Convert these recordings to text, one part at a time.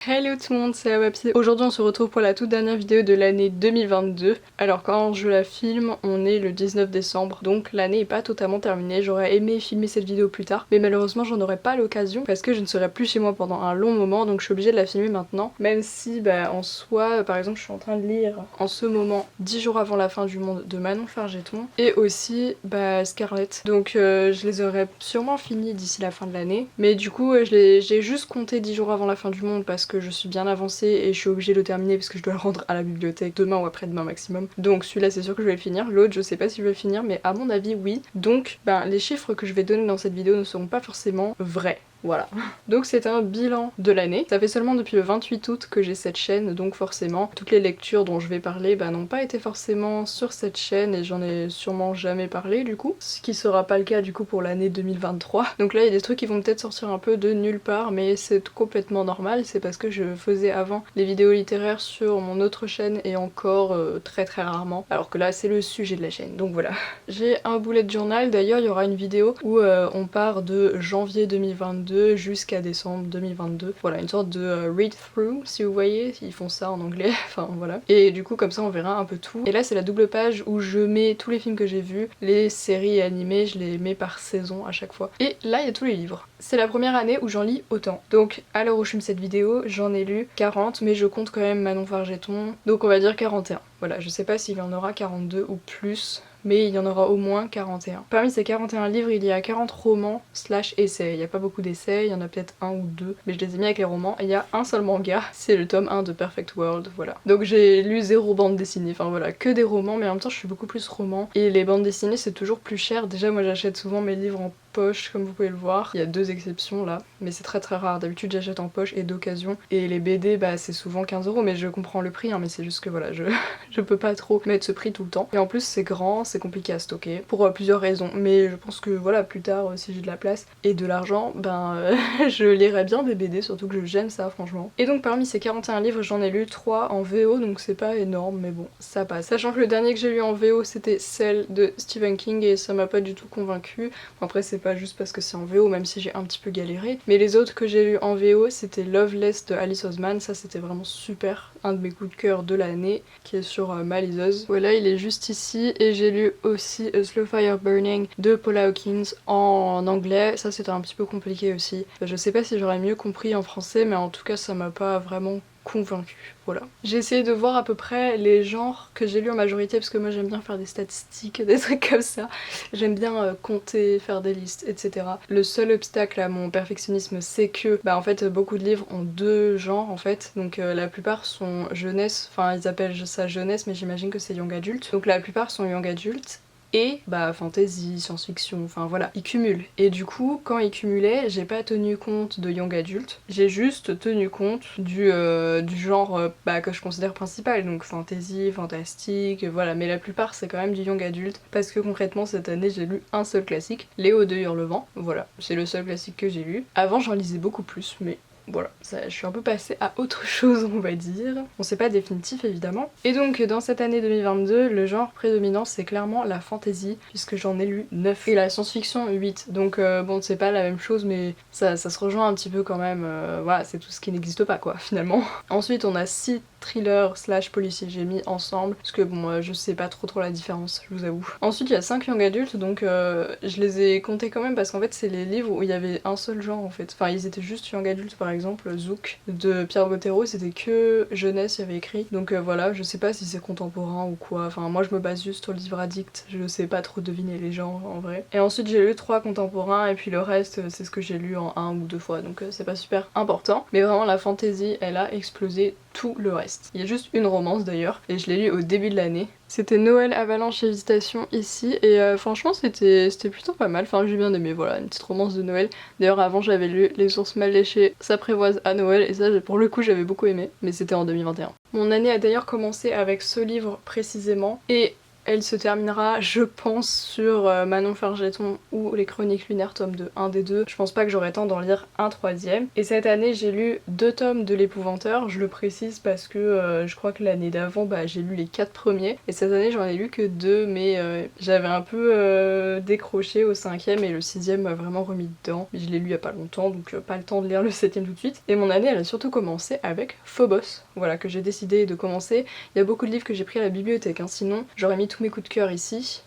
Hello tout le monde, c'est Awapsi. Aujourd'hui on se retrouve pour la toute dernière vidéo de l'année 2022. Alors quand je la filme, on est le 19 décembre, donc l'année est pas totalement terminée. J'aurais aimé filmer cette vidéo plus tard, mais malheureusement j'en aurais pas l'occasion parce que je ne serai plus chez moi pendant un long moment, donc je suis obligée de la filmer maintenant. Même si en soi, par exemple je suis en train de lire en ce moment 10 jours avant la fin du monde de Manon Fargeton et aussi Scarlett. Donc je les aurais sûrement finis d'ici la fin de l'année, mais du coup j'ai juste compté 10 jours avant la fin du monde parce que je suis bien avancée et je suis obligée de le terminer parce que je dois le rendre à la bibliothèque demain ou après-demain maximum. Donc celui-là c'est sûr que je vais le finir, l'autre je sais pas si je vais le finir mais à mon avis oui. Donc les chiffres que je vais donner dans cette vidéo ne seront pas forcément vrais. Voilà. Donc c'est un bilan de l'année. Ça fait seulement depuis le 28 août que j'ai cette chaîne, donc forcément toutes les lectures dont je vais parler n'ont pas été forcément sur cette chaîne et j'en ai sûrement jamais parlé du coup. Ce qui sera pas le cas du coup pour l'année 2023. Donc là il y a des trucs qui vont peut-être sortir un peu de nulle part mais c'est complètement normal, c'est parce que je faisais avant les vidéos littéraires sur mon autre chaîne et encore très rarement. Alors que là c'est le sujet de la chaîne, donc voilà. J'ai un bullet journal, d'ailleurs il y aura une vidéo où on part de janvier 2022 jusqu'à décembre 2022. Voilà, une sorte de read-through, si vous voyez, ils font ça en anglais, enfin voilà. Et du coup comme ça on verra un peu tout. Et là c'est la double page où je mets tous les films que j'ai vus, les séries animées, je les mets par saison à chaque fois. Et là il y a tous les livres. C'est la première année où j'en lis autant. Donc à l'heure où je filme cette vidéo, j'en ai lu 40, mais je compte quand même Manon Fargeton, donc on va dire 41. Voilà, je sais pas s'il y en aura 42 ou plus, mais il y en aura au moins 41. Parmi ces 41 livres, il y a 40 romans slash essais. Il n'y a pas beaucoup d'essais, il y en a peut-être un ou deux, mais je les ai mis avec les romans. Et il y a un seul manga, c'est le tome 1 de Perfect World, voilà. Donc j'ai lu 0 bande dessinée, enfin voilà, que des romans, mais en même temps je suis beaucoup plus roman. Et les bandes dessinées c'est toujours plus cher. Déjà moi j'achète souvent mes livres en poche comme vous pouvez le voir. Il y a 2 exceptions là, mais c'est très rare. D'habitude j'achète en poche et d'occasion. Et les BD c'est souvent 15 €, mais je comprends le prix, hein, mais c'est juste que voilà, je peux pas trop mettre ce prix tout le temps. Et en plus c'est grand, c'est compliqué à stocker, pour plusieurs raisons. Mais je pense que voilà, plus tard, si j'ai de la place et de l'argent, je lirai bien des BD, surtout que j'aime ça franchement. Et donc parmi ces 41 livres, j'en ai lu 3 en VO, donc c'est pas énorme, mais bon, ça passe. Sachant que le dernier que j'ai lu en VO c'était celle de Stephen King et ça m'a pas du tout convaincue. Après c'est pas juste parce que c'est en VO, même si j'ai un petit peu galéré. Mais les autres que j'ai lus en VO, c'était Loveless de Alice Oseman, ça c'était vraiment super. Un de mes coups de cœur de l'année, qui est sur ma liseuse. Voilà, il est juste ici. Et j'ai lu aussi A Slow Fire Burning de Paula Hawkins en anglais. Ça c'était un petit peu compliqué aussi. Je sais pas si j'aurais mieux compris en français, mais en tout cas ça m'a pas vraiment convaincue, voilà. J'ai essayé de voir à peu près les genres que j'ai lus en majorité parce que moi j'aime bien faire des statistiques, des trucs comme ça. J'aime bien compter, faire des listes, etc. Le seul obstacle à mon perfectionnisme c'est que en fait beaucoup de livres ont 2 genres en fait. Donc la plupart sont jeunesse, enfin ils appellent ça jeunesse mais j'imagine que c'est young adulte. Donc la plupart sont young adulte et fantasy, science-fiction, enfin voilà, ils cumulent. Et du coup, quand ils cumulaient, j'ai pas tenu compte de young adulte, j'ai juste tenu compte du genre que je considère principal, donc fantasy, fantastique, voilà, mais la plupart c'est quand même du young adulte, parce que concrètement cette année j'ai lu un seul classique, Léo de Hurlevent, voilà, c'est le seul classique que j'ai lu. Avant j'en lisais beaucoup plus, mais voilà, ça, je suis un peu passée à autre chose on va dire. Bon c'est pas définitif évidemment. Et donc dans cette année 2022, le genre prédominant c'est clairement la fantasy, puisque j'en ai lu 9. Et la science-fiction 8. Donc bon c'est pas la même chose mais ça se rejoint un petit peu quand même. Voilà, c'est tout ce qui n'existe pas quoi finalement. Ensuite on a 6 thriller slash policier j'ai mis ensemble parce que bon je sais pas trop la différence, je vous avoue. Ensuite il y a 5 young adultes, donc je les ai comptés quand même parce qu'en fait c'est les livres où il y avait un seul genre en fait. Enfin ils étaient juste young adultes, par exemple Zouk de Pierre Bottero c'était que jeunesse il y avait écrit, donc voilà, je sais pas si c'est contemporain ou quoi, enfin moi je me base juste sur le livre addict, je sais pas trop deviner les genres en vrai. Et ensuite j'ai lu 3 contemporains et puis le reste c'est ce que j'ai lu en 1 ou 2 fois, donc c'est pas super important, mais vraiment la fantasy elle a explosé tout le reste. Il y a juste une romance d'ailleurs, et je l'ai lu au début de l'année. C'était Noël, Avalanche, Hésitation ici, et franchement c'était plutôt pas mal, enfin j'ai bien aimé, voilà, une petite romance de Noël. D'ailleurs avant j'avais lu Les ours mal léchés s'apprivoisent à Noël, et ça pour le coup j'avais beaucoup aimé, mais c'était en 2021. Mon année a d'ailleurs commencé avec ce livre précisément, et Elle se terminera, je pense, sur Manon Fargeton ou Les Chroniques Lunaires, tome 2, un des deux. Je pense pas que j'aurai le temps d'en lire un troisième. Et cette année, j'ai lu 2 tomes de L'Épouvanteur, je le précise parce que je crois que l'année d'avant, j'ai lu les 4 premiers. Et cette année, j'en ai lu que 2, mais j'avais un peu décroché au 5e et le 6e m'a vraiment remis dedans. Mais je l'ai lu il y a pas longtemps, donc pas le temps de lire le 7e tout de suite. Et mon année, elle a surtout commencé avec Phobos, voilà, que j'ai décidé de commencer. Il y a beaucoup de livres que j'ai pris à la bibliothèque, hein, sinon j'aurais mis tous mes coups de cœur ici.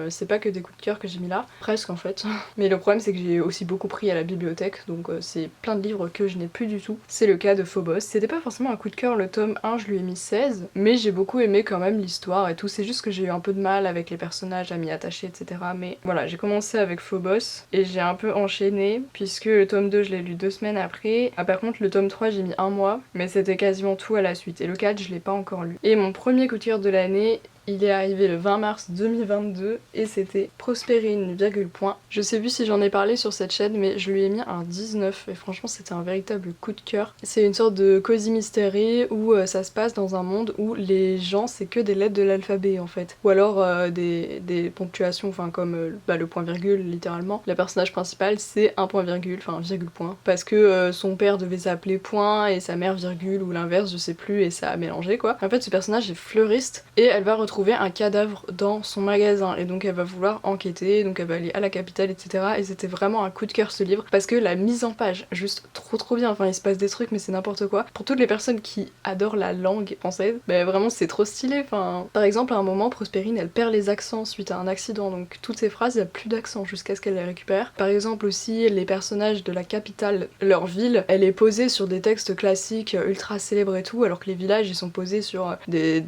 C'est pas que des coups de cœur que j'ai mis là, presque en fait. Mais le problème c'est que j'ai aussi beaucoup pris à la bibliothèque, donc c'est plein de livres que je n'ai plus du tout. C'est le cas de Phobos. C'était pas forcément un coup de cœur, le tome 1 je lui ai mis 16, mais j'ai beaucoup aimé quand même l'histoire et tout. C'est juste que j'ai eu un peu de mal avec les personnages à m'y attacher, etc. Mais voilà, j'ai commencé avec Phobos et j'ai un peu enchaîné, puisque le tome 2 je l'ai lu 2 semaines après. Ah par contre le tome 3 j'ai mis 1 mois, mais c'était quasiment tout à la suite. Et le 4 je l'ai pas encore lu. Et mon premier coup de cœur de l'année, il est arrivé le 20 mars 2022 et c'était Prospérine, virgule point. Je sais plus si j'en ai parlé sur cette chaîne, mais je lui ai mis un 19 et franchement c'était un véritable coup de cœur. C'est une sorte de cosy mystery où ça se passe dans un monde où les gens c'est que des lettres de l'alphabet en fait. Ou alors des ponctuations, enfin comme le point virgule littéralement. Le personnage principal c'est un point virgule, enfin virgule point. Parce que son père devait s'appeler point et sa mère virgule ou l'inverse, je sais plus, et ça a mélangé quoi. En fait ce personnage est fleuriste et elle va retrouver un cadavre dans son magasin et donc elle va vouloir enquêter, donc elle va aller à la capitale, etc. Et c'était vraiment un coup de cœur ce livre parce que la mise en page, juste trop bien, enfin il se passe des trucs mais c'est n'importe quoi. Pour toutes les personnes qui adorent la langue française, vraiment c'est trop stylé, enfin par exemple à un moment Prospérine elle perd les accents suite à un accident, donc toutes ces phrases il n'y a plus d'accent jusqu'à ce qu'elle les récupère. Par exemple aussi les personnages de la capitale, leur ville, elle est posée sur des textes classiques ultra célèbres et tout, alors que les villages ils sont posés sur des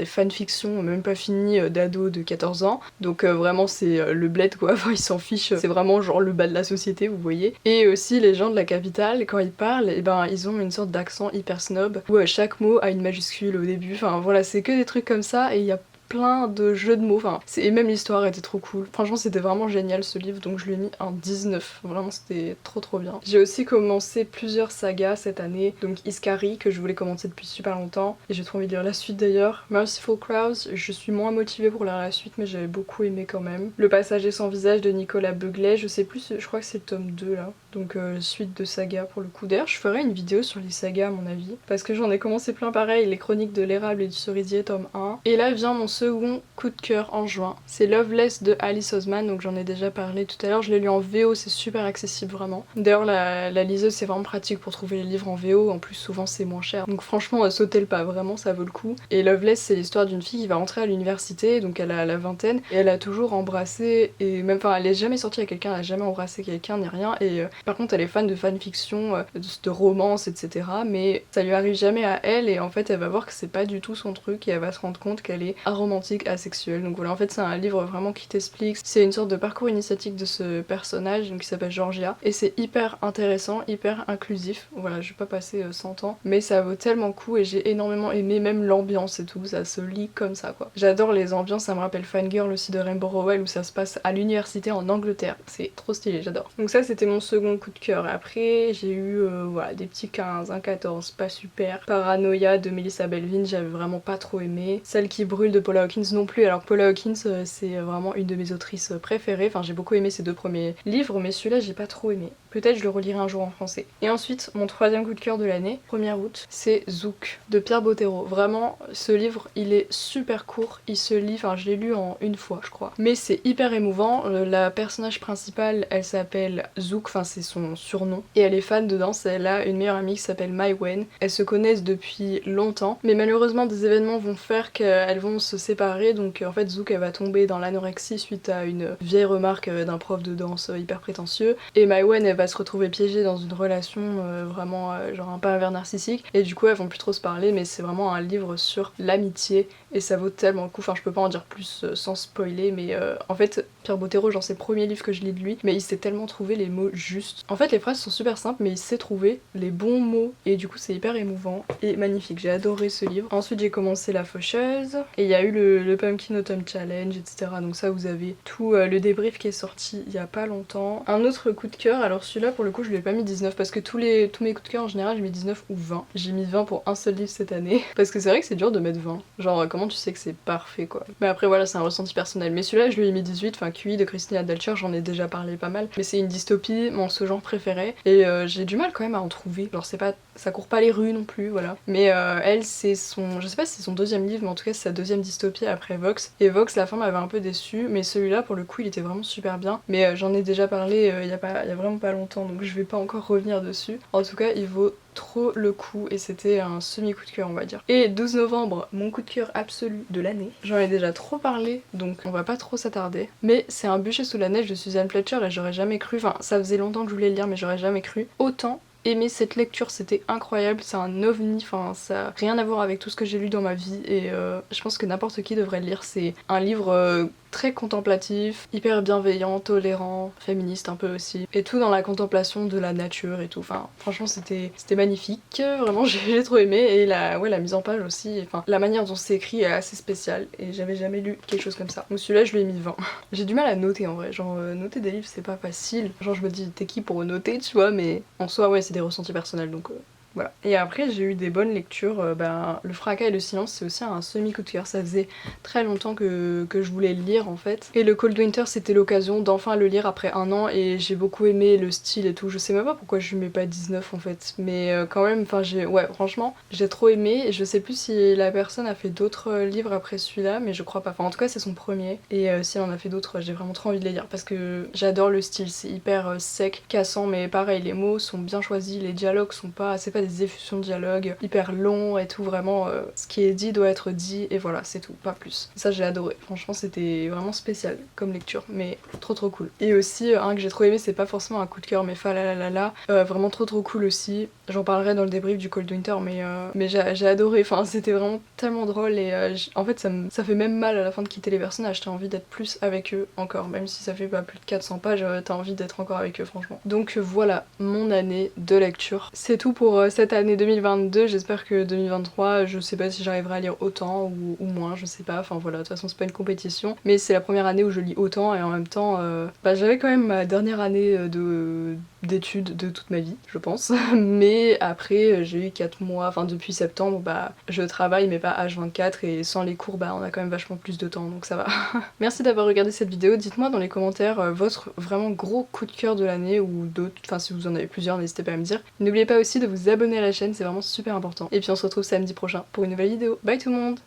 fanfictions même pas fini d'ado de 14 ans, donc vraiment c'est le bled quoi, enfin ils s'en fichent, c'est vraiment genre le bas de la société vous voyez. Et aussi les gens de la capitale quand ils parlent, ils ont une sorte d'accent hyper snob où chaque mot a une majuscule au début, enfin voilà c'est que des trucs comme ça et il y a plein de jeux de mots, et même l'histoire était trop cool. Franchement c'était vraiment génial ce livre, donc je lui ai mis un 19, vraiment c'était trop bien. J'ai aussi commencé plusieurs sagas cette année, donc Iskari que je voulais commencer depuis super longtemps et j'ai trop envie de lire la suite d'ailleurs. Merciful Crows, je suis moins motivée pour lire la suite mais j'avais beaucoup aimé quand même. Le Passager sans visage de Nicolas Beuglet, je sais plus, je crois que c'est le tome 2 là, donc suite de saga pour le coup. D'ailleurs je ferai une vidéo sur les sagas à mon avis, parce que j'en ai commencé plein pareil, les Chroniques de l'érable et du cerisier tome 1. Et là vient mon second coup de cœur en juin, c'est Loveless de Alice Oseman, donc j'en ai déjà parlé tout à l'heure, je l'ai lu en VO, c'est super accessible vraiment. D'ailleurs la liseuse c'est vraiment pratique pour trouver les livres en VO, en plus souvent c'est moins cher, donc franchement sautez le pas, vraiment ça vaut le coup. Et Loveless c'est l'histoire d'une fille qui va rentrer à l'université, donc elle a la vingtaine, et elle a toujours embrassé, et même enfin elle est jamais sortie avec quelqu'un, elle a jamais embrassé quelqu'un ni rien, et par contre elle est fan de fanfiction, de romance etc, mais ça lui arrive jamais à elle, et en fait elle va voir que c'est pas du tout son truc, et elle va se rendre compte qu'elle est aromantique, asexuelle. Donc voilà, en fait c'est un livre vraiment qui t'explique, c'est une sorte de parcours initiatique de ce personnage donc, qui s'appelle Georgia, et c'est hyper intéressant, hyper inclusif. Voilà, je vais pas passer 100 ans, mais ça vaut tellement le coup et j'ai énormément aimé même l'ambiance et tout, ça se lit comme ça quoi. J'adore les ambiances, ça me rappelle Fangirl aussi de Rainbow Rowell où ça se passe à l'université en Angleterre, c'est trop stylé, j'adore. Donc ça c'était mon second coup de cœur. Après j'ai eu voilà, des petits 15, un 14, pas super. Paranoia de Melissa Belvin, j'avais vraiment pas trop aimé. Celle qui brûle de Paula Hawkins non plus, alors que Paula Hawkins c'est vraiment une de mes autrices préférées, enfin j'ai beaucoup aimé ses 2 premiers livres mais celui-là j'ai pas trop aimé. Peut-être je le relirai un jour en français. Et ensuite mon troisième coup de cœur de l'année, 1er août, c'est Zouk de Pierre Bottero. Vraiment ce livre il est super court, il se lit, enfin je l'ai lu en une fois je crois, mais c'est hyper émouvant. La personnage principale elle s'appelle Zouk, enfin c'est son surnom, et elle est fan de danse, elle a une meilleure amie qui s'appelle Mai Wen. Elles se connaissent depuis longtemps mais malheureusement des événements vont faire qu'elles vont se séparer, donc en fait Zouk elle va tomber dans l'anorexie suite à une vieille remarque d'un prof de danse hyper prétentieux, et Mai Wen elle va se retrouver piégée dans une relation vraiment genre un pervers narcissique, et du coup elles vont plus trop se parler, mais c'est vraiment un livre sur l'amitié et ça vaut tellement le coup, enfin je peux pas en dire plus sans spoiler, mais en fait Pierre Bottero, genre c'est le premier livre que je lis de lui, mais il sait tellement trouver les mots justes. En fait les phrases sont super simples mais il sait trouver les bons mots et du coup c'est hyper émouvant et magnifique, j'ai adoré ce livre. Ensuite j'ai commencé La Faucheuse et il y a eu le Pumpkin Autumn Challenge etc, donc ça vous avez tout le débrief qui est sorti il y a pas longtemps. Un autre coup de cœur, alors celui-là pour le coup je lui ai pas mis 19 parce que tous mes coups de cœur en général je mets 19 ou 20. J'ai mis 20 pour un seul livre cette année parce que c'est vrai que c'est dur de mettre 20. Genre comment tu sais que c'est parfait quoi. Mais après voilà c'est un ressenti personnel. Mais celui-là je lui ai mis 18, enfin QI de Christina Delcher j'en ai déjà parlé pas mal. Mais c'est une dystopie, mon ce genre préféré et j'ai du mal quand même à en trouver. Genre c'est pas, ça court pas les rues non plus voilà. Mais elle c'est son, je sais pas si c'est son deuxième livre mais en tout cas c'est sa deuxième dystopie après Vox. Et Vox la fin m'avait un peu déçue mais celui-là pour le coup il était vraiment super bien. Mais j'en ai déjà parlé il y a vraiment pas longtemps donc je vais pas encore revenir dessus. En tout cas il vaut trop le coup et c'était un semi coup de cœur on va dire. Et 12 novembre, mon coup de cœur absolu de l'année. J'en ai déjà trop parlé donc on va pas trop s'attarder. Mais c'est Un bûcher sous la neige de Suzanne Fletcher et j'aurais jamais cru, enfin ça faisait longtemps que je voulais le lire mais j'aurais jamais cru autant aimer cette lecture, c'était incroyable, c'est un ovni, enfin ça a rien à voir avec tout ce que j'ai lu dans ma vie et je pense que n'importe qui devrait le lire, c'est un livre très contemplatif, hyper bienveillant, tolérant, féministe un peu aussi, et tout dans la contemplation de la nature et tout, enfin franchement c'était magnifique, vraiment j'ai trop aimé et la mise en page aussi, enfin la manière dont c'est écrit est assez spéciale et j'avais jamais lu quelque chose comme ça. Donc celui-là je lui ai mis 20. J'ai du mal à noter en vrai, genre noter des livres c'est pas facile, genre je me dis t'es qui pour noter tu vois, mais en soi ouais c'est des ressentis personnels donc voilà. Et après j'ai eu des bonnes lectures, Le Fracas et le Silence c'est aussi un semi coup de cœur, ça faisait très longtemps que je voulais le lire en fait. Et le Cold Winter c'était l'occasion d'enfin le lire après un an et j'ai beaucoup aimé le style et tout, je sais même pas pourquoi je lui mets pas 19 en fait, mais quand même, enfin ouais franchement j'ai trop aimé et je sais plus si la personne a fait d'autres livres après celui-là mais je crois pas, enfin en tout cas c'est son premier et si elle en a fait d'autres j'ai vraiment trop envie de les lire parce que j'adore le style, c'est hyper sec, cassant mais pareil les mots sont bien choisis, les dialogues sont pas, c'est pas des effusions de dialogue hyper longs et tout, vraiment ce qui est dit doit être dit et voilà c'est tout, pas plus. Ça j'ai adoré, franchement c'était vraiment spécial comme lecture mais trop cool. Et aussi un que j'ai trop aimé, c'est pas forcément un coup de cœur mais Falalalala, vraiment trop cool aussi, j'en parlerai dans le débrief du Cold Winter mais j'ai adoré, enfin c'était vraiment tellement drôle et en fait ça fait même mal à la fin de quitter les personnages, t'as envie d'être plus avec eux encore, même si ça fait pas plus de 400 pages, t'as envie d'être encore avec eux franchement. Donc voilà mon année de lecture. C'est tout pour cette année 2022, j'espère que 2023, je sais pas si j'arriverai à lire autant ou moins, je sais pas, enfin voilà, de toute façon c'est pas une compétition, mais c'est la première année où je lis autant et en même temps, j'avais quand même ma dernière année d'études de toute ma vie, je pense, mais après j'ai eu 4 mois, enfin depuis septembre, je travaille mais pas H24 et sans les cours, on a quand même vachement plus de temps, donc ça va. Merci d'avoir regardé cette vidéo, dites-moi dans les commentaires votre vraiment gros coup de cœur de l'année ou d'autres, enfin si vous en avez plusieurs, n'hésitez pas à me dire. N'oubliez pas aussi de vous abonner à la chaîne, c'est vraiment super important. Et puis on se retrouve samedi prochain pour une nouvelle vidéo. Bye tout le monde!